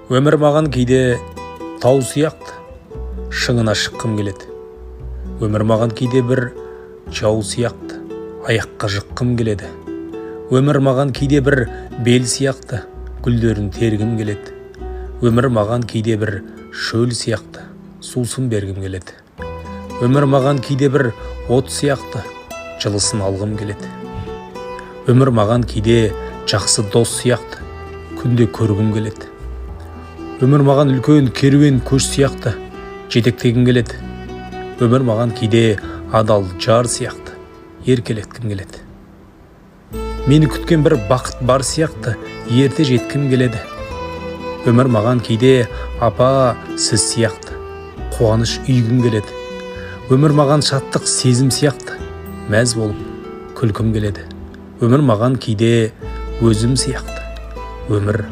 Өмір маған кейде тау сияқты шыңына шыққым келеді. Өмір маған кейде бір жау сияқты аяққа жыққым келеді. Өмір маған кейде бір бел сияқты гүлдерін тергім келеді. Өмір маған кейде бір шөл сияқты сусын бергім келеді. Өмір маған кейде бір от сияқты жылысын алғым келеді. Өмір маған кейде жақсы дос сияқты күнде көргім келеді. Өмір маған үлкен керуен көш сияқты жетектегім келеді. Өмір маған кейде адал жар сияқты еркелеткім келеді. Мені күткен бір бақыт бар сияқты ерте жеткім келеді. Өмір маған кейде апа сіз сияқты қуаныш үйгім келеді. Өмір маған шаттық сезім сияқты мәз болып күлкім келеді. Өмір маған кейде өзім сияқты өмір